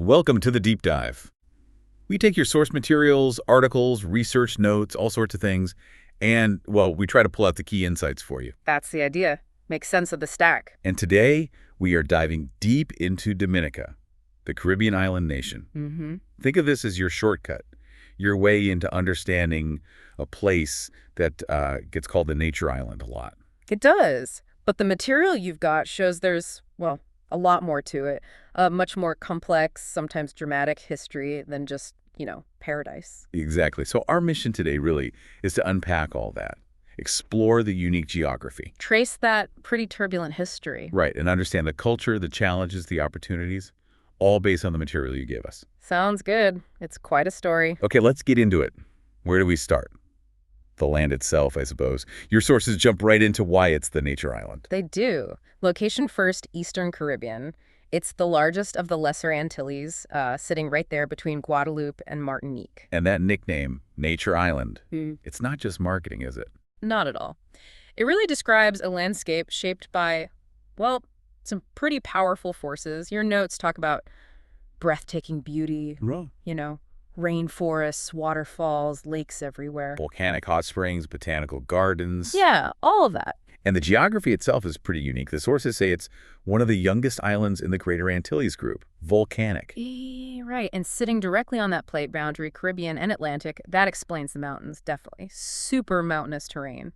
Welcome to the Deep Dive. We take your source materials, articles, research notes, all sorts of things, and, well, we try to pull out the key insights for you. That's the idea. Make sense of the stack. And today, we are diving deep into Dominica, the Caribbean island nation. Think of this as your shortcut, your way into understanding a place that gets called the nature island a lot. It does. But the material you've got shows there's, well, a lot more to it. A much more complex, sometimes dramatic history than just, paradise. Exactly. So our mission today really is to unpack all that, explore the unique geography. Trace that pretty turbulent history. Right, and understand the culture, the challenges, the opportunities, all based on the material you give us. Sounds good. It's quite a story. Okay, let's get into it. Where do we start? The land itself, I suppose. Your sources jump right into why it's the nature island. They do. Location first, Eastern Caribbean. It's the largest of the Lesser Antilles, sitting right there between Guadeloupe and Martinique. And that nickname, Nature Island, it's not just marketing, is it? Not at all. It really describes a landscape shaped by, well, some pretty powerful forces. Your notes talk about breathtaking beauty, rainforests, waterfalls, lakes everywhere. Volcanic hot springs, botanical gardens. Yeah, all of that. And the geography itself is pretty unique. The sources say it's one of the youngest islands in the Greater Antilles group, volcanic. Right, and sitting directly on that plate boundary, Caribbean and Atlantic, that explains the mountains, definitely. Super mountainous terrain.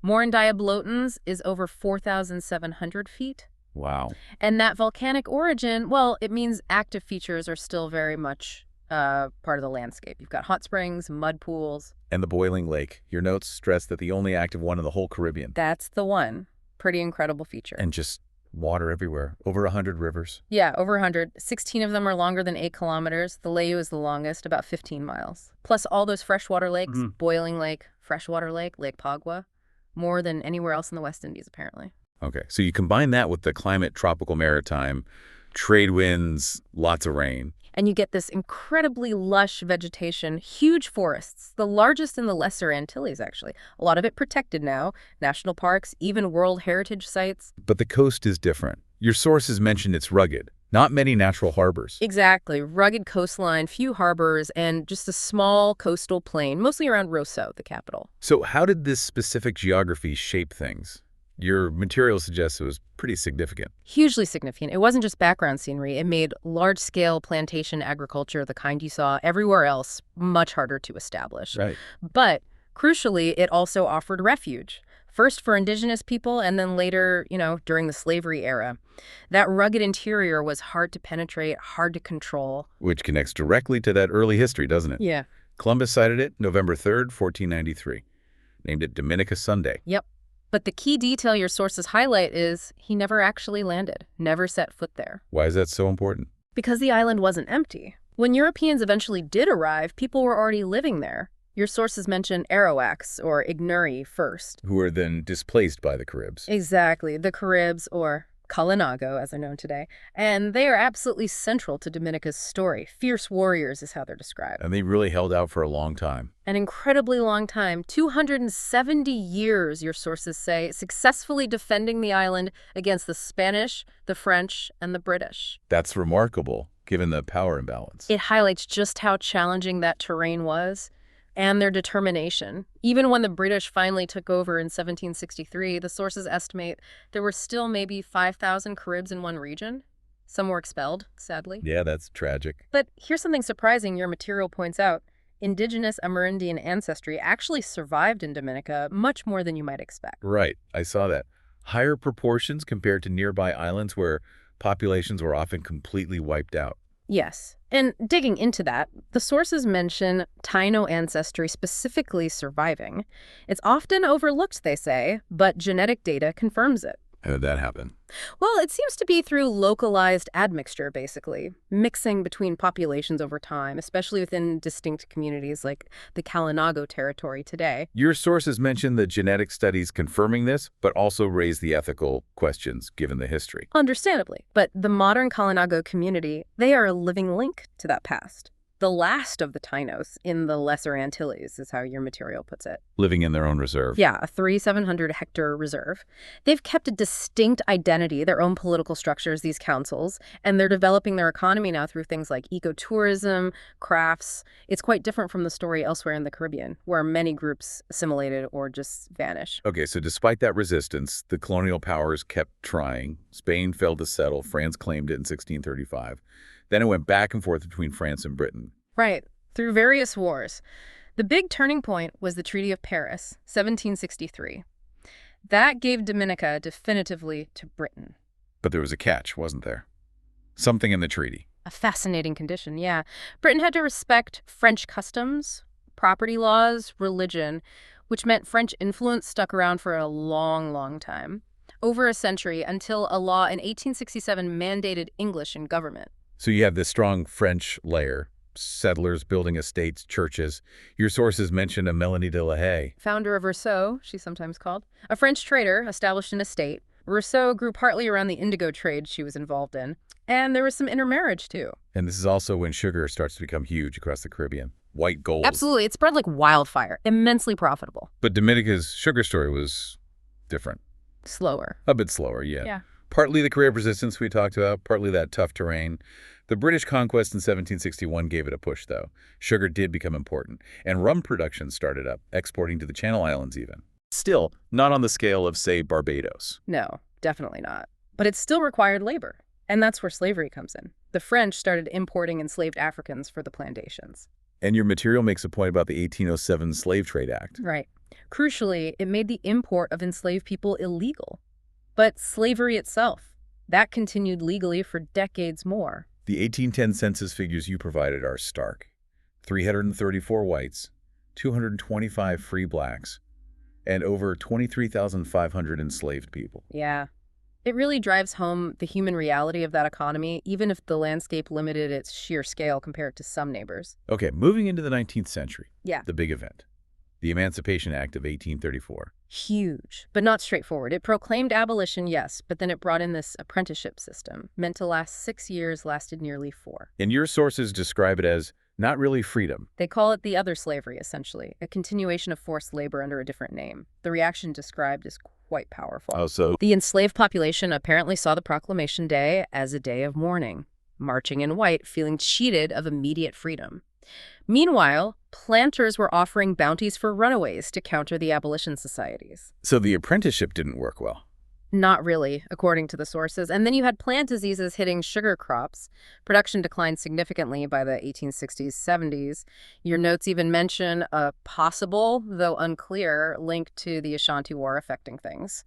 Morandiablotins is over 4,700 feet. Wow. And that volcanic origin, well, it means active features are still very much part of the landscape. You've got hot springs, mud pools. And the boiling lake. Your notes stress that the only active one in the whole Caribbean. That's the one. Pretty incredible feature. And just water everywhere. Over 100 rivers. Yeah, over 100. 16 of them are longer than 8 kilometers. The Layou is the longest, about 15 miles. Plus all those freshwater lakes, Boiling Lake, Freshwater Lake, Lake Pagua, more than anywhere else in the West Indies, apparently. Okay, so you combine that with the climate, tropical maritime, trade winds, lots of rain. And you get this incredibly lush vegetation, huge forests, the largest in the Lesser Antilles, actually. A lot of it protected now, national parks, even World Heritage sites. But the coast is different. Your sources mention it's rugged, not many natural harbors. Exactly. Rugged coastline, few harbors, and just a small coastal plain, mostly around Roseau, the capital. So how did this specific geography shape things? Your material suggests it was pretty significant. Hugely significant. It wasn't just background scenery. It made large-scale plantation agriculture, the kind you saw everywhere else, much harder to establish. Right. But crucially, it also offered refuge. First for Indigenous people, and then later, during the slavery era. That rugged interior was hard to penetrate, hard to control. Which connects directly to that early history, doesn't it? Yeah. Columbus sighted it November 3rd, 1493. Named it Dominica Sunday. Yep. But the key detail your sources highlight is he never actually landed, never set foot there. Why is that so important? Because the island wasn't empty. When Europeans eventually did arrive, people were already living there. Your sources mention Arawaks, or Ignuri, first. Who were then displaced by the Caribs. Exactly, the Caribs, or Kalinago, as they're known today. And they are absolutely central to Dominica's story. Fierce warriors is how they're described. And they really held out for a long time. An incredibly long time, 270 years, your sources say, successfully defending the island against the Spanish, the French, and the British. That's remarkable, given the power imbalance. It highlights just how challenging that terrain was and their determination. Even when the British finally took over in 1763, the sources estimate there were still maybe 5,000 Caribs in one region. Some were expelled, sadly. Yeah, that's tragic. But here's something surprising your material points out. Indigenous Amerindian ancestry actually survived in Dominica much more than you might expect. Right, I saw that. Higher proportions compared to nearby islands where populations were often completely wiped out. Yes. And digging into that, the sources mention Taino ancestry specifically surviving. It's often overlooked, they say, but genetic data confirms it. How did that happen? Well, it seems to be through localized admixture, basically, mixing between populations over time, especially within distinct communities like the Kalinago territory today. Your sources mention the genetic studies confirming this, but also raise the ethical questions given the history. Understandably. But the modern Kalinago community, they are a living link to that past. The last of the Tainos in the Lesser Antilles is how your material puts it. Living in their own reserve. Yeah, a 3,700-hectare reserve. They've kept a distinct identity, their own political structures, these councils, and they're developing their economy now through things like ecotourism, crafts. It's quite different from the story elsewhere in the Caribbean, where many groups assimilated or just vanished. Okay, so despite that resistance, the colonial powers kept trying. Spain failed to settle. France claimed it in 1635. Then it went back and forth between France and Britain. Right, through various wars. The big turning point was the Treaty of Paris, 1763. That gave Dominica definitively to Britain. But there was a catch, wasn't there? Something in the treaty. A fascinating condition, yeah. Britain had to respect French customs, property laws, religion, which meant French influence stuck around for a long, long time. Over a century, until a law in 1867 mandated English in government. So you have this strong French layer, settlers building estates, churches. Your sources mention a Melanie de la Haye. Founder of Rousseau, she's sometimes called. A French trader established an estate. Rousseau grew partly around the indigo trade she was involved in. And there was some intermarriage, too. And this is also when sugar starts to become huge across the Caribbean. White gold. Absolutely. It spread like wildfire. Immensely profitable. But Dominica's sugar story was different. Slower. A bit slower, yeah. Yeah. Partly the career resistance we talked about, partly that tough terrain. The British conquest in 1761 gave it a push, though. Sugar did become important, and rum production started up, exporting to the Channel Islands even. Still, not on the scale of, say, Barbados. No, definitely not. But it still required labor. And that's where slavery comes in. The French started importing enslaved Africans for the plantations. And your material makes a point about the 1807 Slave Trade Act. Right. Crucially, it made the import of enslaved people illegal. But slavery itself, that continued legally for decades more. The 1810 census figures you provided are stark. 334 whites, 225 free blacks, and over 23,500 enslaved people. Yeah. It really drives home the human reality of that economy, even if the landscape limited its sheer scale compared to some neighbors. Okay, moving into the 19th century. Yeah. The big event. The Emancipation Act of 1834. Huge, but not straightforward. It proclaimed abolition, yes, but then it brought in this apprenticeship system. Meant to last 6 years, lasted nearly 4. And your sources describe it as not really freedom. They call it the other slavery, essentially, a continuation of forced labor under a different name. The reaction described is quite powerful. Oh, so? The enslaved population apparently saw the Proclamation Day as a day of mourning, marching in white, feeling cheated of immediate freedom. Meanwhile, planters were offering bounties for runaways to counter the abolition societies. So the apprenticeship didn't work well. Not really, according to the sources. And then you had plant diseases hitting sugar crops. Production declined significantly by the 1860s, 70s. Your notes even mention a possible, though unclear, link to the Ashanti War affecting things.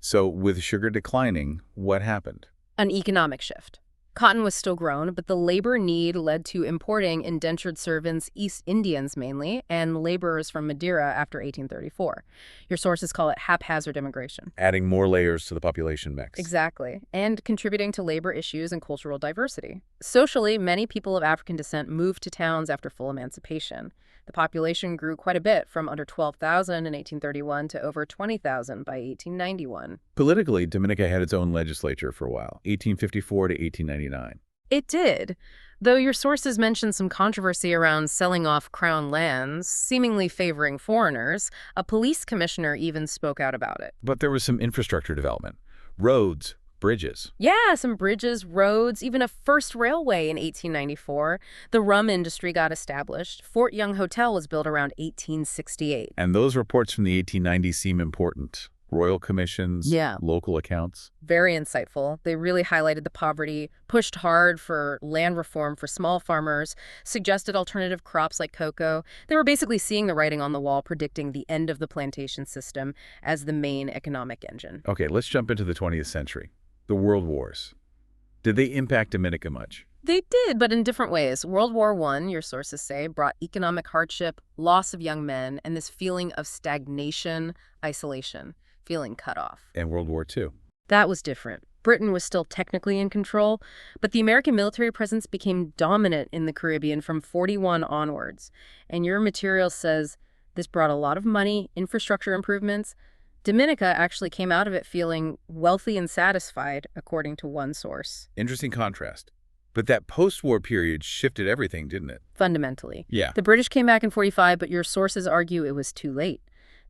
So with sugar declining, what happened? An economic shift. Cotton was still grown, but the labor need led to importing indentured servants, East Indians mainly, and laborers from Madeira after 1834. Your sources call it haphazard immigration. Adding more layers to the population mix. Exactly, and contributing to labor issues and cultural diversity. Socially, many people of African descent moved to towns after full emancipation. The population grew quite a bit, from under 12,000 in 1831 to over 20,000 by 1891. Politically, Dominica had its own legislature for a while, 1854 to 1899. It did, though your sources mention some controversy around selling off crown lands, seemingly favoring foreigners. A police commissioner even spoke out about it. But there was some infrastructure development. Roads, bridges. Yeah, some bridges, roads, even a first railway in 1894. The rum industry got established. Fort Young Hotel was built around 1868. And those reports from the 1890s seem important. Royal commissions, Yeah. local accounts. Very insightful. They really highlighted the poverty, pushed hard for land reform for small farmers, suggested alternative crops like cocoa. They were basically seeing the writing on the wall, predicting the end of the plantation system as the main economic engine. Okay, let's jump into the 20th century. The World Wars. Did they impact Dominica much? They did, but in different ways. World War I, your sources say, brought economic hardship, loss of young men, and this feeling of stagnation, isolation, feeling cut off. And World War II. That was different. Britain was still technically in control, but the American military presence became dominant in the Caribbean from 41 onwards. And your material says this brought a lot of money, infrastructure improvements. Dominica actually came out of it feeling wealthy and satisfied, according to one source. Interesting contrast. But that post-war period shifted everything, didn't it? Fundamentally. Yeah. The British came back in 45, but your sources argue it was too late.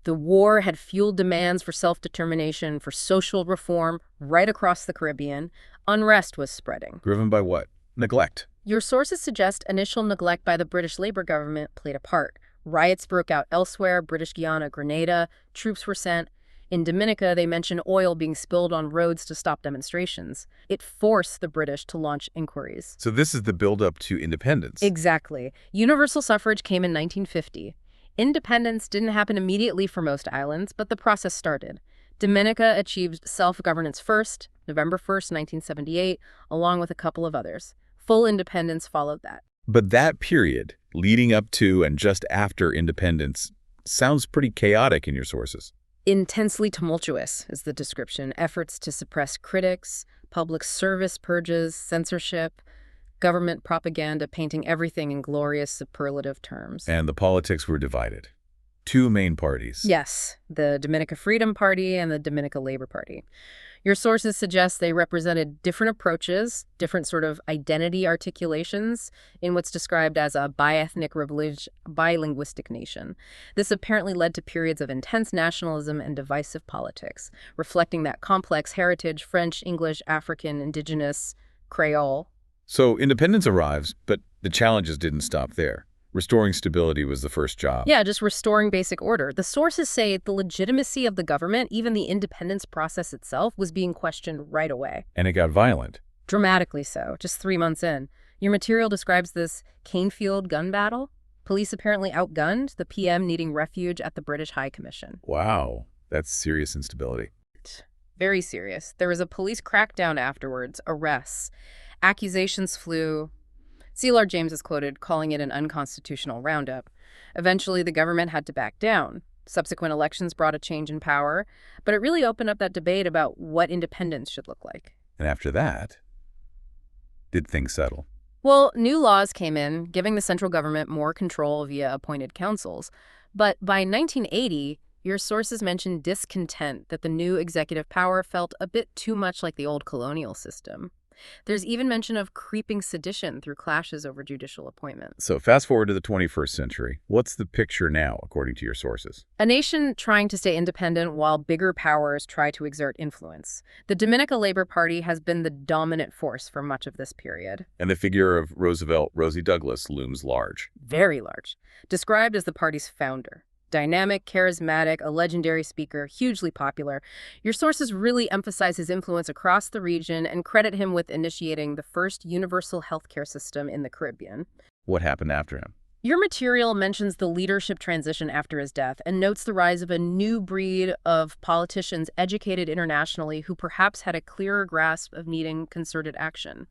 The war had fueled demands for self-determination, for social reform right across the Caribbean. Unrest was spreading. Driven by what? Neglect. Your sources suggest initial neglect by the British Labour government played a part. Riots broke out elsewhere, British Guiana, Grenada. Troops were sent. In Dominica, they mention oil being spilled on roads to stop demonstrations. It forced the British to launch inquiries. So this is the build-up to independence. Exactly. Universal suffrage came in 1950. Independence didn't happen immediately for most islands, but the process started. Dominica achieved self-governance first, November 1st, 1978, along with a couple of others. Full independence followed that. But that period, leading up to and just after independence, sounds pretty chaotic in your sources. Intensely tumultuous is the description. Efforts to suppress critics, public service purges, censorship, government propaganda painting everything in glorious superlative terms. And the politics were divided. Two main parties. Yes, the Dominica Freedom Party and the Dominica Labor Party. Your sources suggest they represented different approaches, different sort of identity articulations in what's described as a bi-ethnic, bilinguistic nation. This apparently led to periods of intense nationalism and divisive politics, reflecting that complex heritage: French, English, African, Indigenous, Creole. So independence arrives, but the challenges didn't stop there. Restoring stability was the first job. Yeah, just restoring basic order. The sources say the legitimacy of the government, even the independence process itself, was being questioned right away. And it got violent. Dramatically so, just 3 months in. Your material describes this Canefield gun battle. Police apparently outgunned, the PM needing refuge at the British High Commission. Wow, that's serious instability. Very serious. There was a police crackdown afterwards, arrests. Accusations flew. C.L.R. James is quoted calling it an unconstitutional roundup. Eventually, the government had to back down. Subsequent elections brought a change in power, but it really opened up that debate about what independence should look like. And after that, did things settle? Well, new laws came in, giving the central government more control via appointed councils. But by 1980, your sources mention discontent that the new executive power felt a bit too much like the old colonial system. There's even mention of creeping sedition through clashes over judicial appointments. So fast forward to the 21st century. What's the picture now, according to your sources? A nation trying to stay independent while bigger powers try to exert influence. The Dominica Labor Party has been the dominant force for much of this period. And the figure of Roosevelt Rosie Douglas looms large. Very large. Described as the party's founder. Dynamic, charismatic, a legendary speaker, hugely popular. Your sources really emphasize his influence across the region and credit him with initiating the first universal healthcare system in the Caribbean. What happened after him? Your material mentions the leadership transition after his death and notes the rise of a new breed of politicians educated internationally who perhaps had a clearer grasp of needing concerted action.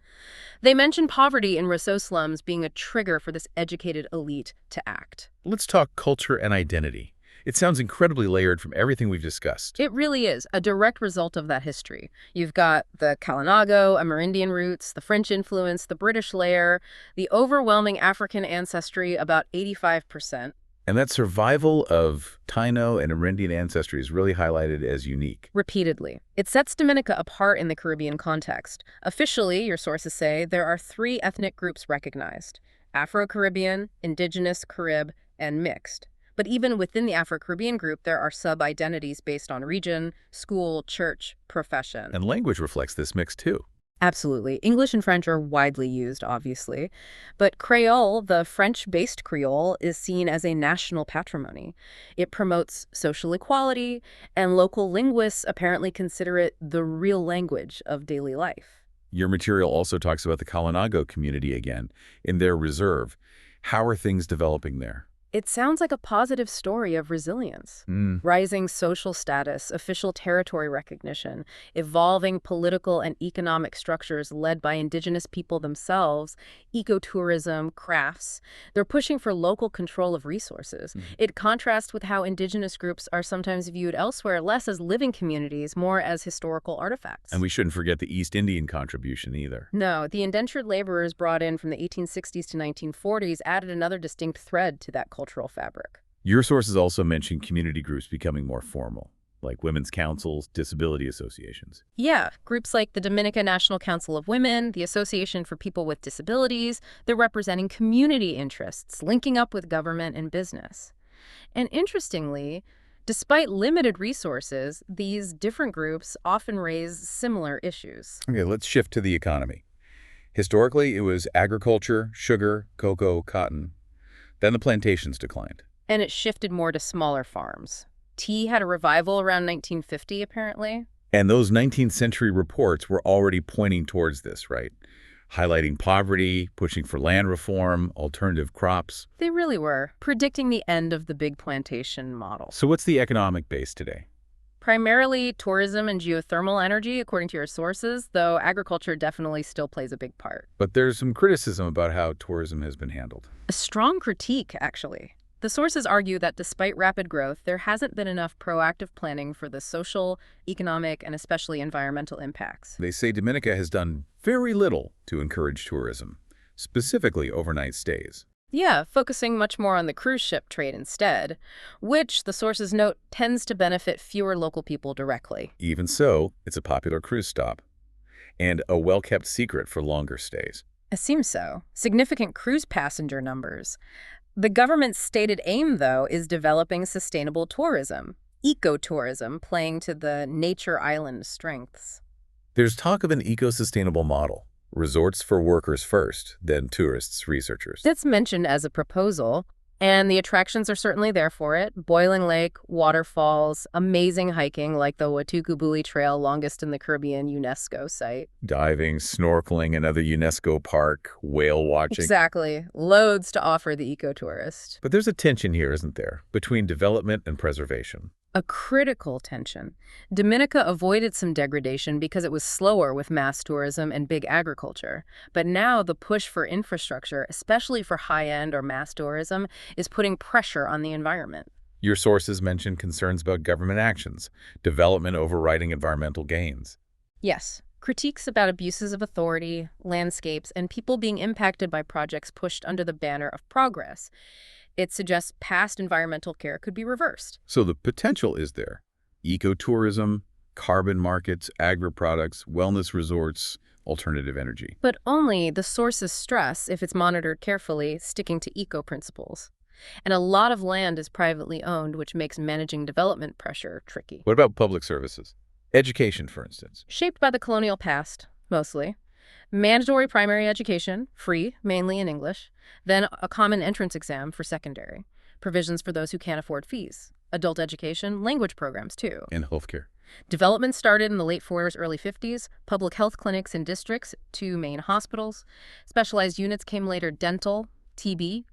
They mention poverty in Rousseau slums being a trigger for this educated elite to act. Let's talk culture and identity. It sounds incredibly layered from everything we've discussed. It really is a direct result of that history. You've got the Kalinago, Amerindian roots, the French influence, the British layer, the overwhelming African ancestry, about 85%. And that survival of Taino and Amerindian ancestry is really highlighted as unique. Repeatedly. It sets Dominica apart in the Caribbean context. Officially, your sources say, there are 3 ethnic groups recognized: Afro-Caribbean, Indigenous, Carib, and mixed. But even within the Afro-Caribbean group, there are sub-identities based on region, school, church, profession. And language reflects this mix too. Absolutely. English and French are widely used, obviously. But Creole, the French-based Creole, is seen as a national patrimony. It promotes social equality, and local linguists apparently consider it the real language of daily life. Your material also talks about the Kalinago community again, in their reserve. How are things developing there? It sounds like a positive story of resilience. Rising social status, official territory recognition, evolving political and economic structures led by Indigenous people themselves, ecotourism, crafts. They're pushing for local control of resources. It contrasts with how Indigenous groups are sometimes viewed elsewhere, less as living communities, more as historical artifacts. And we shouldn't forget the East Indian contribution either. No, the indentured laborers brought in from the 1860s to 1940s added another distinct thread to that cultural fabric. Your sources also mention community groups becoming more formal, like women's councils, disability associations. Yeah, groups like the Dominica National Council of Women, the Association for People with Disabilities, they're representing community interests, linking up with government and business. And interestingly, despite limited resources, these different groups often raise similar issues. Okay, let's shift to the economy. Historically, it was agriculture, sugar, cocoa, cotton. Then the plantations declined. And it shifted more to smaller farms. Tea had a revival around 1950, apparently. And those 19th century reports were already pointing towards this, right? Highlighting poverty, pushing for land reform, alternative crops. They really were, predicting the end of the big plantation model. So what's the economic base today? Primarily tourism and geothermal energy, according to your sources, though agriculture definitely still plays a big part. But there's some criticism about how tourism has been handled. A strong critique, actually. The sources argue that despite rapid growth, there hasn't been enough proactive planning for the social, economic, and especially environmental impacts. They say Dominica has done very little to encourage tourism, specifically overnight stays. Yeah, focusing much more on the cruise ship trade instead, which, the sources note, tends to benefit fewer local people directly. Even so, it's a popular cruise stop and a well-kept secret for longer stays. It seems so. Significant cruise passenger numbers. The government's stated aim, though, is developing sustainable tourism, ecotourism, playing to the nature island strengths. There's talk of an eco-sustainable model. Resorts for workers first, then tourists, researchers. That's mentioned as a proposal, and the attractions are certainly there for it. Boiling Lake, waterfalls, amazing hiking like the Watukubuli Trail, longest in the Caribbean UNESCO site. Diving, snorkeling, another UNESCO park, whale watching. Exactly. Loads to offer the ecotourist. But there's a tension here, isn't there, between development and preservation? A critical tension. Dominica avoided some degradation because it was slower with mass tourism and big agriculture. But now the push for infrastructure, especially for high-end or mass tourism, is putting pressure on the environment. Your sources mention concerns about government actions, development overriding environmental gains. Yes, critiques about abuses of authority, landscapes, and people being impacted by projects pushed under the banner of progress. It suggests past environmental care could be reversed. So the potential is there. Ecotourism, carbon markets, agri-products, wellness resorts, alternative energy. But only, the sources stress, if it's monitored carefully, sticking to eco principles. And a lot of land is privately owned, which makes managing development pressure tricky. What about public services? Education, for instance. Shaped by the colonial past, mostly. Mandatory primary education, free, mainly in English. Then a common entrance exam for secondary. Provisions for those who can't afford fees. Adult education, language programs, too. And healthcare. Development started in the late 40s, early 50s. Public health clinics in districts, 2 main hospitals. Specialized units came later: dental, TB.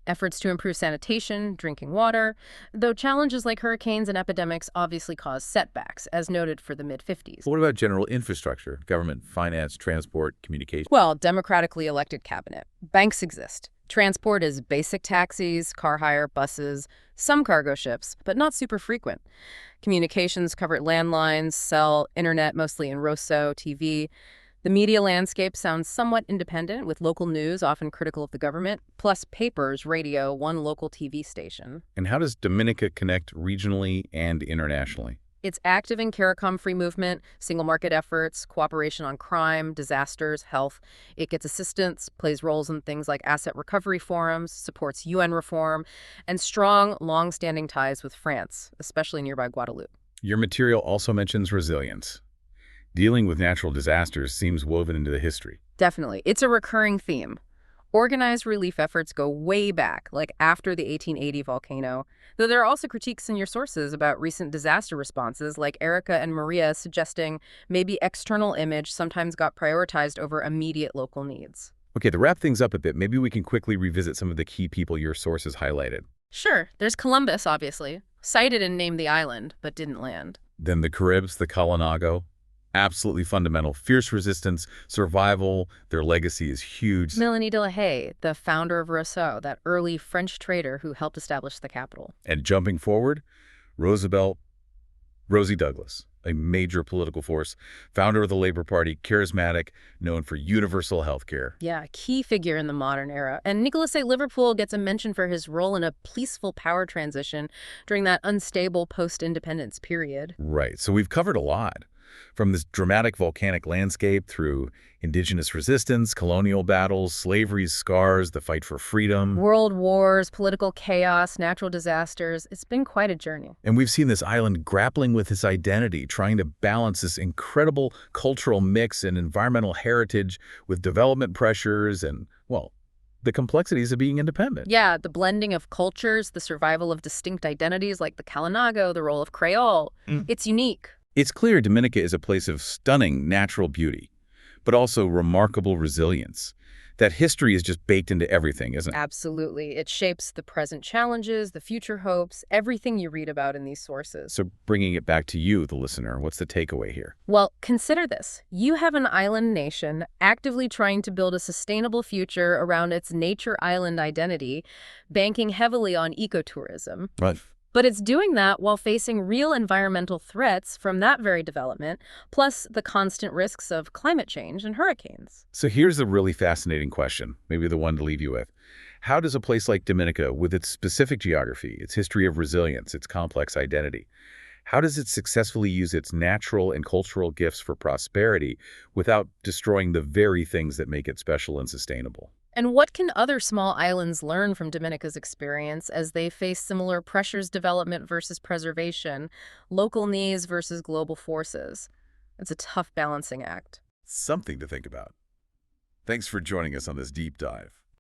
Efforts to improve sanitation, drinking water, though challenges like hurricanes and epidemics obviously caused setbacks, as noted for the mid-50s. But what about general infrastructure, government, finance, transport, communication? Well, democratically elected cabinet. Banks exist. Transport is basic taxis, car hire, buses, some cargo ships, but not super frequent. Communications cover landlines, cell, internet, mostly in Rosso, TV. The media landscape sounds somewhat independent, with local news often critical of the government, plus papers, radio, 1 local TV station. And how does Dominica connect regionally and internationally? It's active in CARICOM free movement, single market efforts, cooperation on crime, disasters, health. It gets assistance, plays roles in things like asset recovery forums, supports UN reform, and strong, long-standing ties with France, especially nearby Guadeloupe. Your material also mentions resilience. Dealing with natural disasters seems woven into the history. Definitely. It's a recurring theme. Organized relief efforts go way back, like after the 1880 volcano, though there are also critiques in your sources about recent disaster responses, like Erica and Maria suggesting maybe external image sometimes got prioritized over immediate local needs. Okay, to wrap things up a bit, maybe we can quickly revisit some of the key people your sources highlighted. Sure, there's Columbus, obviously. Sighted and named the island, but didn't land. Then the Caribs, the Colonization. Absolutely fundamental. Fierce resistance, survival, their legacy is huge. Melanie de la Haye, the founder of Rousseau, that early French trader who helped establish the capital. And jumping forward, Rosie Douglas, a major political force, founder of the Labor Party, charismatic, known for universal health care. Yeah, a key figure in the modern era. And Nicholas A. Liverpool gets a mention for his role in a peaceful power transition during that unstable post-independence period. Right, so we've covered a lot. From this dramatic volcanic landscape through indigenous resistance, colonial battles, slavery's scars, the fight for freedom. World wars, political chaos, natural disasters. It's been quite a journey. And we've seen this island grappling with its identity, trying to balance this incredible cultural mix and environmental heritage with development pressures and, well, the complexities of being independent. Yeah, the blending of cultures, the survival of distinct identities like the Kalinago, the role of Creole. It's unique. It's clear Dominica is a place of stunning natural beauty, but also remarkable resilience. That history is just baked into everything, isn't it? Absolutely. It shapes the present challenges, the future hopes, everything you read about in these sources. So bringing it back to you, the listener, what's the takeaway here? Well, consider this. You have an island nation actively trying to build a sustainable future around its nature island identity, banking heavily on ecotourism. Right. But it's doing that while facing real environmental threats from that very development, plus the constant risks of climate change and hurricanes. So here's a really fascinating question, maybe the one to leave you with. How does a place like Dominica, with its specific geography, its history of resilience, its complex identity, how does it successfully use its natural and cultural gifts for prosperity without destroying the very things that make it special and sustainable? And what can other small islands learn from Dominica's experience as they face similar pressures, development versus preservation, local needs versus global forces? It's a tough balancing act. Something to think about. Thanks for joining us on this deep dive.